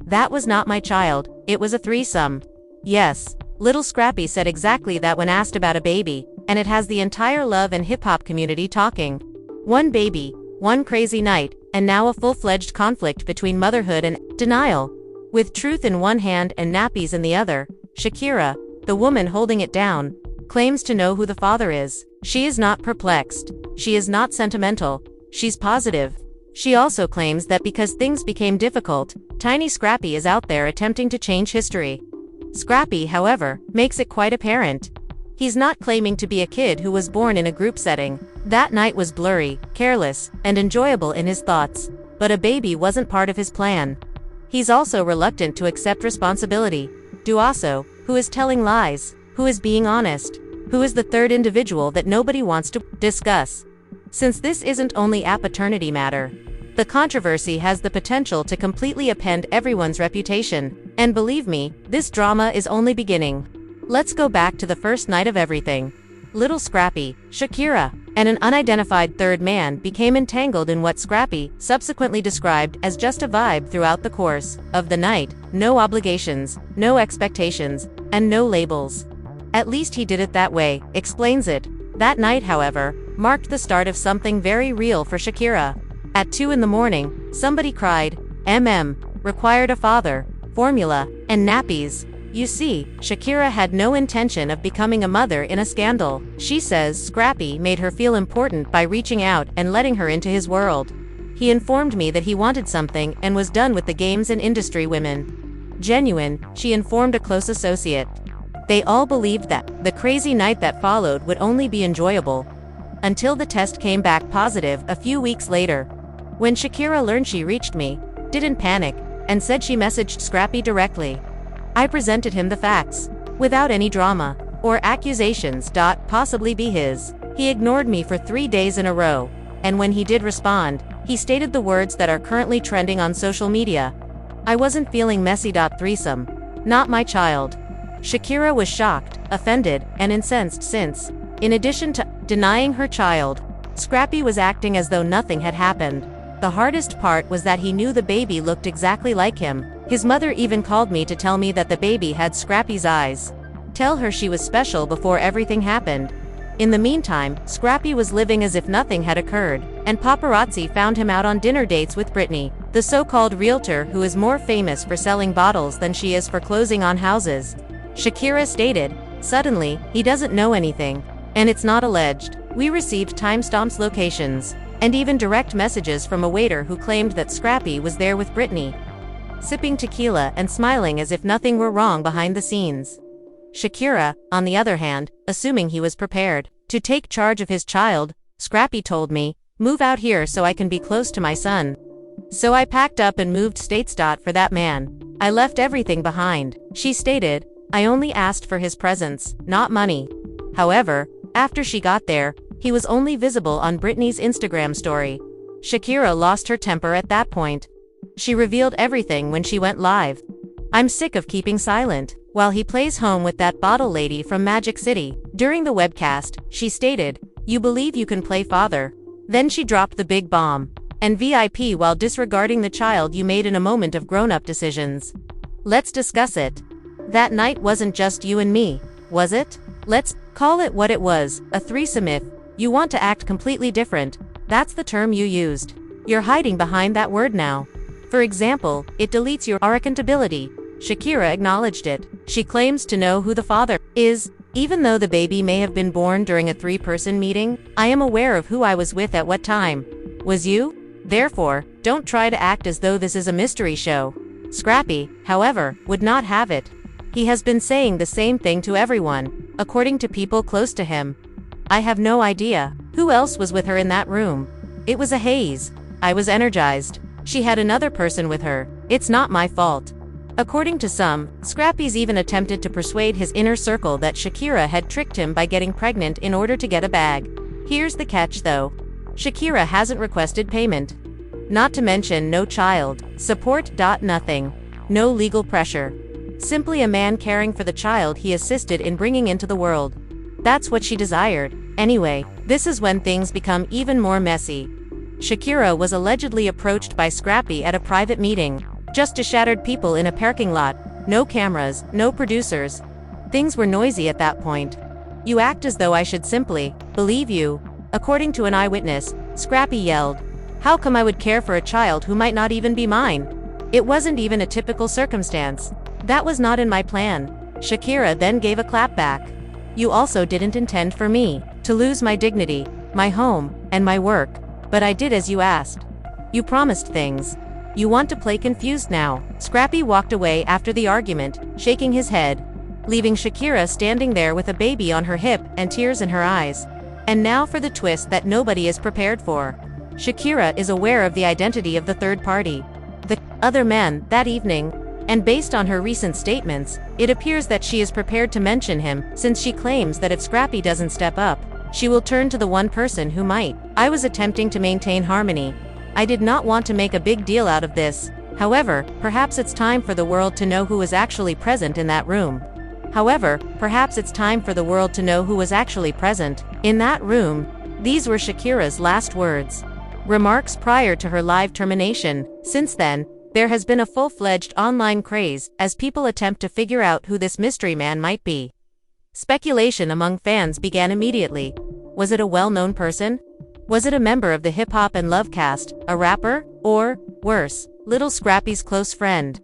"That was not my child, it was a threesome." Yes, Lil Scrappy said exactly that when asked about a baby, and it has the entire love and hip-hop community talking. One baby, one crazy night, and now a full-fledged conflict between motherhood and denial. With truth in one hand and nappies in the other, Shakira, the woman holding it down, claims to know who the father is. She is not perplexed. She is not sentimental. She's positive. She also claims that because things became difficult, tiny Scrappy is out there attempting to change history. Scrappy, however, makes it quite apparent. He's not claiming to be a kid who was born in a group setting. That night was blurry, careless, and enjoyable in his thoughts, but a baby wasn't part of his plan. He's also reluctant to accept responsibility. Duaso, who is telling lies, who is being honest, who is the third individual that nobody wants to discuss. Since this isn't only a paternity matter, the controversy has the potential to completely upend everyone's reputation. And believe me, this drama is only beginning. Let's go back to the first night of everything. Lil Scrappy, Shakira, and an unidentified third man became entangled in what Scrappy subsequently described as just a vibe throughout the course of the night. No obligations, no expectations, and no labels. At least he did it that way, explains it. That night, however, marked the start of something very real for Shakira. At 2 in the morning, somebody cried, required a father, formula, and nappies. You see, Shakira had no intention of becoming a mother in a scandal. She says Scrappy made her feel important by reaching out and letting her into his world. He informed me that he wanted something and was done with the games and industry women. Genuine, she informed a close associate. They all believed that the crazy night that followed would only be enjoyable, until the test came back positive a few weeks later. When Shakira learned she reached me, didn't panic, and said she messaged Scrappy directly. I presented him the facts, without any drama, or accusations. Possibly be his. He ignored me for 3 days in a row, and when he did respond, he stated the words that are currently trending on social media. I wasn't feeling messy. Threesome. Not my child. Shakira was shocked, offended, and incensed since, in addition to denying her child, Scrappy was acting as though nothing had happened. The hardest part was that he knew the baby looked exactly like him. His mother even called me to tell me that the baby had Scrappy's eyes. Tell her she was special before everything happened. In the meantime, Scrappy was living as if nothing had occurred, and paparazzi found him out on dinner dates with Brittany, the so-called realtor who is more famous for selling bottles than she is for closing on houses. Shakira stated, "Suddenly, he doesn't know anything. And it's not alleged. We received timestamps, locations, and even direct messages from a waiter who claimed that Scrappy was there with Brittany, sipping tequila and smiling as if nothing were wrong behind the scenes." Shakira, on the other hand, assuming he was prepared to take charge of his child, Scrappy told me, "Move out here so I can be close to my son." So I packed up and moved states. For that man, I left everything behind. She stated, "I only asked for his presence, not money." However, after she got there, he was only visible on Britney's Instagram story. Shakira lost her temper at that point. She revealed everything when she went live. "I'm sick of keeping silent," while he plays home with that bottle lady from Magic City. During the webcast, she stated, "You believe you can play father?" Then she dropped the big bomb. "And VIP while disregarding the child you made in a moment of grown-up decisions." Let's discuss it. That night wasn't just you and me, was it? Let's call it what it was, a threesome. If you want to act completely different, that's the term you used. You're hiding behind that word now. For example, it deletes your accountability. Shakira acknowledged it. She claims to know who the father is. "Even though the baby may have been born during a 3-person meeting, I am aware of who I was with at what time. Was you? Therefore, don't try to act as though this is a mystery show." Scrappy, however, would not have it. He has been saying the same thing to everyone, according to people close to him. "I have no idea who else was with her in that room. It was a haze. I was energized. She had another person with her. It's not my fault." According to some, Scrappy's even attempted to persuade his inner circle that Shakira had tricked him by getting pregnant in order to get a bag. Here's the catch though. Shakira hasn't requested payment. Not to mention no child support. Nothing. No legal pressure. Simply a man caring for the child he assisted in bringing into the world. That's what she desired. Anyway, this is when things become even more messy. Shakira was allegedly approached by Scrappy at a private meeting. Just a shattered people in a parking lot, no cameras, no producers. Things were noisy at that point. You act as though I should simply believe you. According to an eyewitness, Scrappy yelled, "How come I would care for a child who might not even be mine? It wasn't even a typical circumstance. That was not in my plan." Shakira then gave a clap back. "You also didn't intend for me to lose my dignity, my home, and my work, but I did as you asked. You promised things. You want to play confused now." Scrappy walked away after the argument, shaking his head, leaving Shakira standing there with a baby on her hip and tears in her eyes. And now for the twist that nobody is prepared for. Shakira is aware of the identity of the third party, the other man, that evening, and based on her recent statements, it appears that she is prepared to mention him, since she claims that if Scrappy doesn't step up, she will turn to the one person who might. "I was attempting to maintain harmony. I did not want to make a big deal out of this. However, perhaps it's time for the world to know who was actually present in that room. In that room." These were Shakira's last words. Remarks prior to her live termination. Since then, there has been a full-fledged online craze as people attempt to figure out who this mystery man might be. Speculation among fans began immediately. Was it a well-known person? Was it a member of the hip-hop and love cast, a rapper, or, worse, Lil Scrappy's close friend?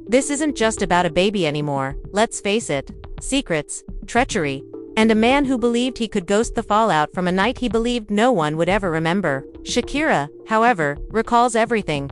This isn't just about a baby anymore, let's face it. Secrets, treachery, and a man who believed he could ghost the fallout from a night he believed no one would ever remember. Shakira, however, recalls everything.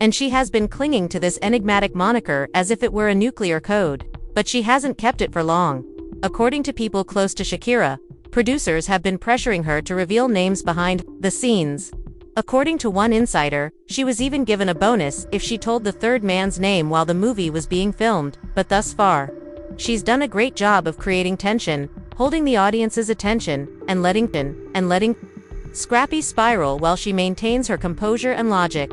And she has been clinging to this enigmatic moniker as if it were a nuclear code. But she hasn't kept it for long. According to people close to Shakira, producers have been pressuring her to reveal names behind the scenes. According to one insider, she was even given a bonus if she told the third man's name while the movie was being filmed, but thus far, she's done a great job of creating tension, holding the audience's attention, and letting Scrappy spiral while she maintains her composure and logic.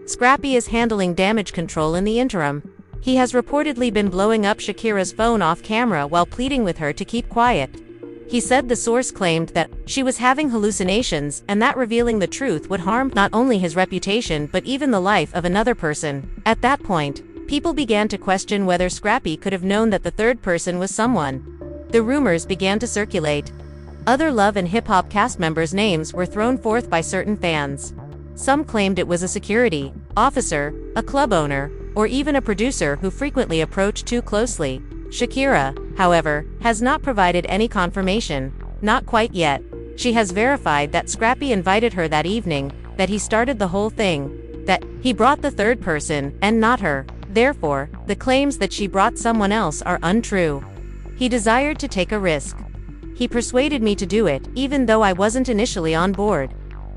Scrappy is handling damage control in the interim. He has reportedly been blowing up Shakira's phone off camera while pleading with her to keep quiet. He said the source claimed that she was having hallucinations and that revealing the truth would harm not only his reputation but even the life of another person. At that point, people began to question whether Scrappy could have known that the third person was someone. The rumors began to circulate. Other Love and Hip Hop cast members' names were thrown forth by certain fans. Some claimed it was a security officer, a club owner, or even a producer who frequently approached too closely. Shakira, however, has not provided any confirmation. Not quite yet. She has verified that Scrappy invited her that evening, that he started the whole thing, that he brought the third person, and not her. Therefore, the claims that she brought someone else are untrue. He desired to take a risk. He persuaded me to do it, even though I wasn't initially on board.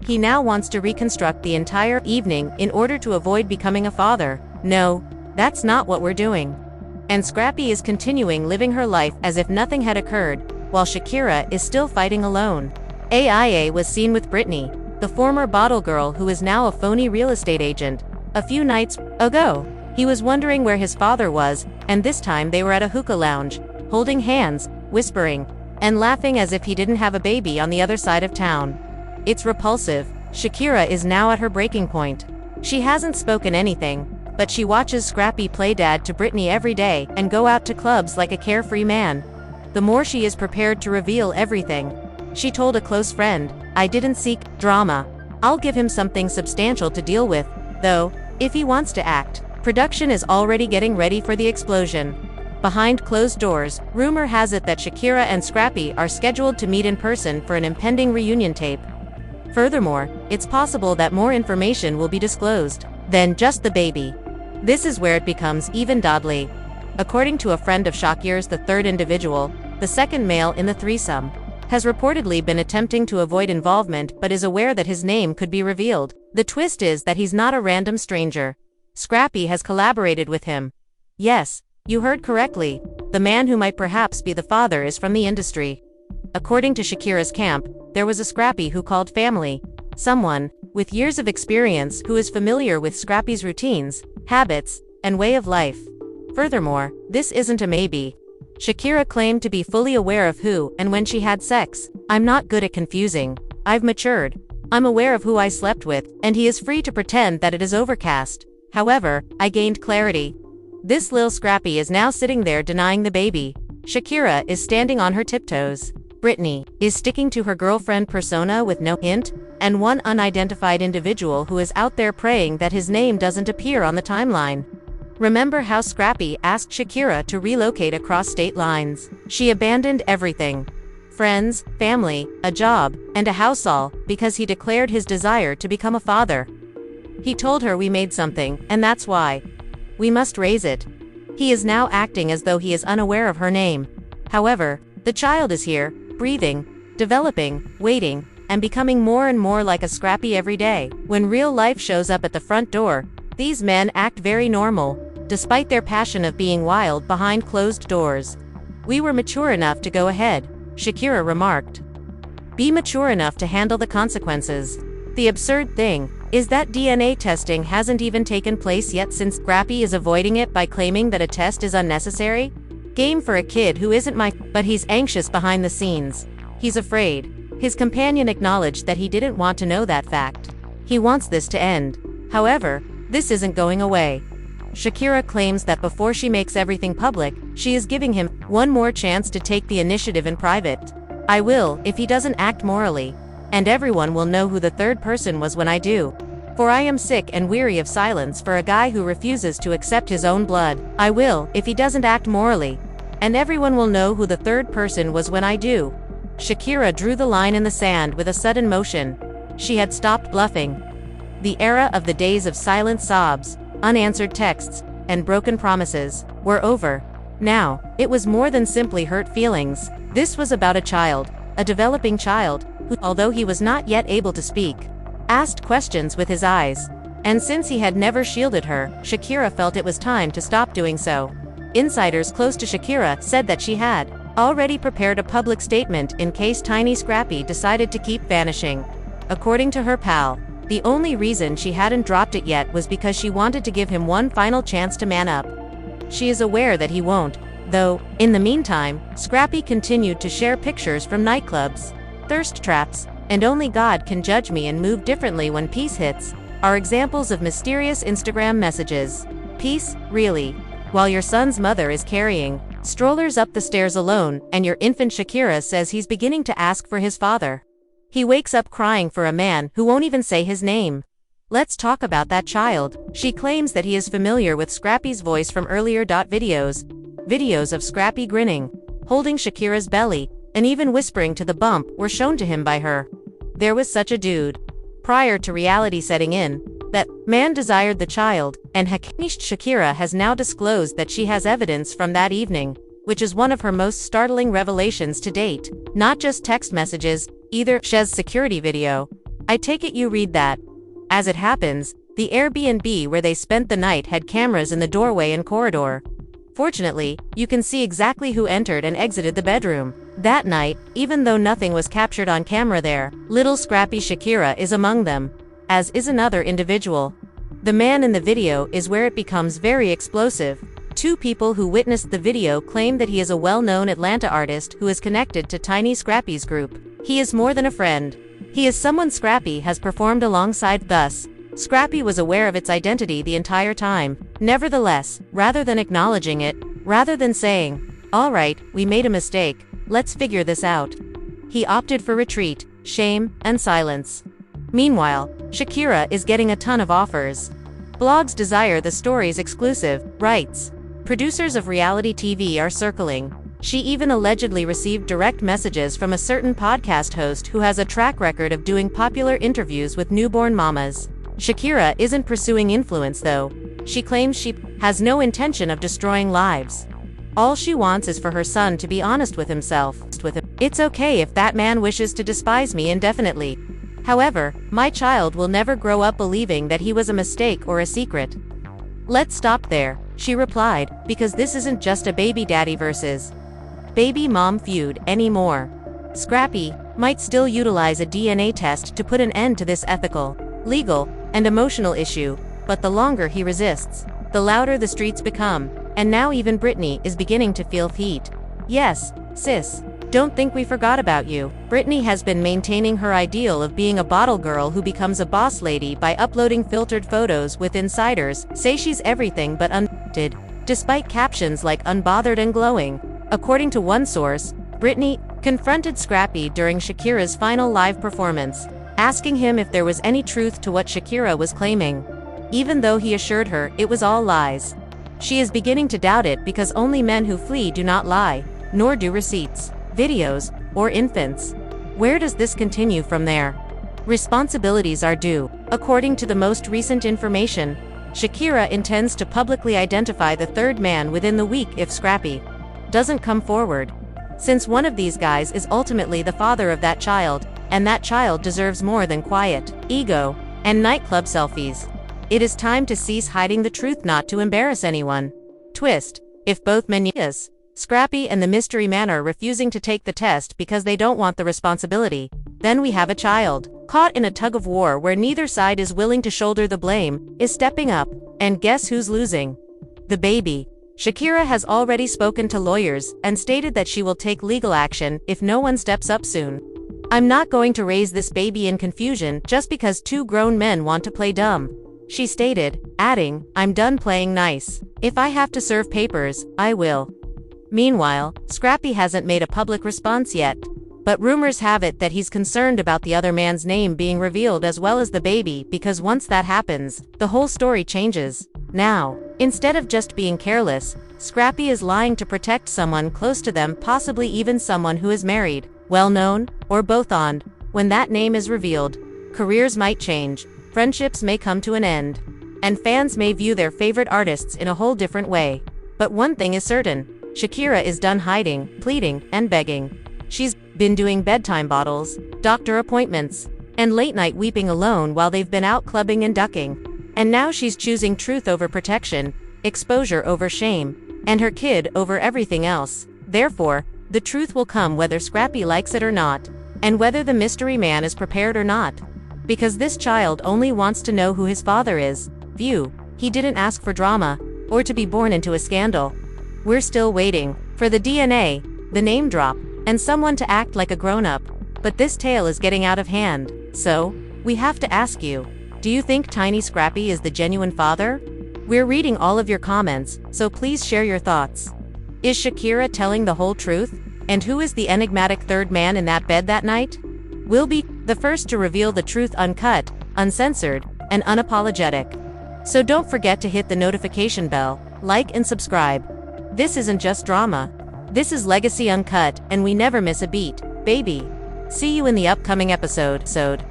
He now wants to reconstruct the entire evening in order to avoid becoming a father. No, that's not what we're doing. And Scrappy is continuing living her life as if nothing had occurred, while Shakira is still fighting alone. AIA was seen with Britney, the former bottle girl who is now a phony real estate agent. A few nights ago, he was wondering where his father was, and this time they were at a hookah lounge, holding hands, whispering, and laughing as if he didn't have a baby on the other side of town. It's repulsive. Shakira is now at her breaking point. She hasn't spoken anything, but she watches Scrappy play dad to Britney every day and go out to clubs like a carefree man. The more she is prepared to reveal everything. She told a close friend, "I didn't seek drama. I'll give him something substantial to deal with, though, if he wants to act." Production is already getting ready for the explosion. Behind closed doors, rumor has it that Shakira and Scrappy are scheduled to meet in person for an impending reunion tape. Furthermore, it's possible that more information will be disclosed than just the baby. This is where it becomes even deadly. According to a friend of Shakira's, the third individual, the second male in the threesome, has reportedly been attempting to avoid involvement but is aware that his name could be revealed. The twist is that he's not a random stranger. Scrappy has collaborated with him. Yes, you heard correctly. The man who might perhaps be the father is from the industry. According to Shakira's camp, there was a Scrappy who called family. Someone with years of experience who is familiar with Scrappy's routines, habits, and way of life. Furthermore, this isn't a maybe. Shakira claimed to be fully aware of who and when she had sex. "I'm not good at confusing. I've matured. I'm aware of who I slept with, and he is free to pretend that it is overcast." However, I gained clarity. This Lil Scrappy is now sitting there denying the baby. Shakira is standing on her tiptoes. Britney is sticking to her girlfriend persona with no hint, and one unidentified individual who is out there praying that his name doesn't appear on the timeline. Remember how Scrappy asked Shakira to relocate across state lines? She abandoned everything. Friends, family, a job, and a house all, because he declared his desire to become a father. He told her we made something, and that's why. We must raise it. He is now acting as though he is unaware of her name. However, the child is here, breathing, developing, waiting, and becoming more and more like a Scrappy every day. When real life shows up at the front door, these men act very normal, despite their passion of being wild behind closed doors. We were mature enough to go ahead, Shakira remarked. Be mature enough to handle the consequences. The absurd thing is that DNA testing hasn't even taken place yet since Scrappy is avoiding it by claiming that a test is unnecessary. Game for a kid who isn't but he's anxious behind the scenes. He's afraid. His companion acknowledged that he didn't want to know that fact. He wants this to end. However, this isn't going away. Shakira claims that before she makes everything public, she is giving him one more chance to take the initiative in private. I will, if he doesn't act morally. And everyone will know who the third person was when I do. For I am sick and weary of silence for a guy who refuses to accept his own blood. I will, if he doesn't act morally. And everyone will know who the third person was when I do. Shakira drew the line in the sand with a sudden motion. She had stopped bluffing. The era of the days of silent sobs, unanswered texts, and broken promises were over. Now, it was more than simply hurt feelings. This was about a child, a developing child, who, although he was not yet able to speak, asked questions with his eyes. And since he had never shielded her, Shakira felt it was time to stop doing so. Insiders close to Shakira said that she had already prepared a public statement in case tiny Scrappy decided to keep vanishing. According to her pal, the only reason she hadn't dropped it yet was because she wanted to give him one final chance to man up. She is aware that he won't, though. In the meantime, Scrappy continued to share pictures from nightclubs, thirst traps, and only God can judge me and move differently when peace hits, are examples of mysterious Instagram messages. Peace, really? While your son's mother is carrying strollers up the stairs alone, and your infant Shakira says he's beginning to ask for his father. He wakes up crying for a man who won't even say his name. Let's talk about that child. She claims that he is familiar with Scrappy's voice from earlier videos. Videos of Scrappy grinning, holding Shakira's belly, and even whispering to the bump were shown to him by her. There was such a dude. Prior to reality setting in, that man desired the child, and Shakira has now disclosed that she has evidence from that evening, which is one of her most startling revelations to date. Not just text messages, either. Sh's security video. I take it you read that. As it happens, the Airbnb where they spent the night had cameras in the doorway and corridor. Fortunately, you can see exactly who entered and exited the bedroom. That night, even though nothing was captured on camera there, Lil Scrappy Shakira is among them, as is another individual. The man in the video is where it becomes very explosive. Two people who witnessed the video claim that he is a well-known Atlanta artist who is connected to Tiny Scrappy's group. He is more than a friend. He is someone Scrappy has performed alongside. Thus, Scrappy was aware of its identity the entire time. Nevertheless, rather than acknowledging it, rather than saying, "All right, we made a mistake, let's figure this out," he opted for retreat, shame, and silence. Meanwhile, Shakira is getting a ton of offers. Blogs desire the story's exclusive rights. Producers of reality TV are circling. She even allegedly received direct messages from a certain podcast host who has a track record of doing popular interviews with newborn mamas. Shakira isn't pursuing influence though. She claims she has no intention of destroying lives. All she wants is for her son to be honest with himself. It's okay if that man wishes to despise me indefinitely. However, my child will never grow up believing that he was a mistake or a secret. Let's stop there, she replied, because this isn't just a baby daddy versus baby mom feud anymore. Scrappy might still utilize a DNA test to put an end to this ethical, legal, and emotional issue, but the longer he resists, the louder the streets become, and now even Britney is beginning to feel heat. Yes, sis, Don't think we forgot about you. Britney has been maintaining her ideal of being a bottle girl who becomes a boss lady by uploading filtered photos with insiders say she's everything but unfiltered, despite captions like unbothered and glowing. According to one source, Britney confronted Scrappy during Shakira's final live performance, asking him if there was any truth to what Shakira was claiming, even though he assured her it was all lies. She is beginning to doubt it because only men who flee do not lie, nor do receipts, videos, or infants. Where does this continue from there? Responsibilities are due. According to the most recent information, Shakira intends to publicly identify the third man within the week if Scrappy doesn't come forward, since one of these guys is ultimately the father of that child, and that child deserves more than quiet, ego, and nightclub selfies. It is time to cease hiding the truth not to embarrass anyone. Twist: if both men, Scrappy and the mystery man, are refusing to take the test because they don't want the responsibility, then we have a child, caught in a tug-of-war where neither side is willing to shoulder the blame, is stepping up, and guess who's losing? The baby. Shakira has already spoken to lawyers and stated that she will take legal action if no one steps up soon. "I'm not going to raise this baby in confusion just because two grown men want to play dumb," she stated, adding, "I'm done playing nice. If I have to serve papers, I will." Meanwhile, Scrappy hasn't made a public response yet, but rumors have it that he's concerned about the other man's name being revealed as well as the baby, because once that happens, the whole story changes. Now, instead of just being careless, Scrappy is lying to protect someone close to them, possibly even someone who is married, well-known, or both on. When that name is revealed, careers might change, friendships may come to an end, and fans may view their favorite artists in a whole different way. But one thing is certain: Shakira is done hiding, pleading, and begging. She's been doing bedtime bottles, doctor appointments, and late-night weeping alone while they've been out clubbing and ducking. And now she's choosing truth over protection, exposure over shame, and her kid over everything else. Therefore, the truth will come whether Scrappy likes it or not, and whether the mystery man is prepared or not. Because this child only wants to know who his father is. He didn't ask for drama, or to be born into a scandal. We're still waiting for the DNA, the name drop, and someone to act like a grown-up. But this tale is getting out of hand, so we have to ask you, do you think Tiny Scrappy is the genuine father? We're reading all of your comments, so please share your thoughts. Is Shakira telling the whole truth? And who is the enigmatic third man in that bed that night? We'll be the first to reveal the truth, uncut, uncensored, and unapologetic. So don't forget to hit the notification bell, like and subscribe. This isn't just drama. This is Legacy Uncut, and we never miss a beat, baby. See you in the upcoming episode.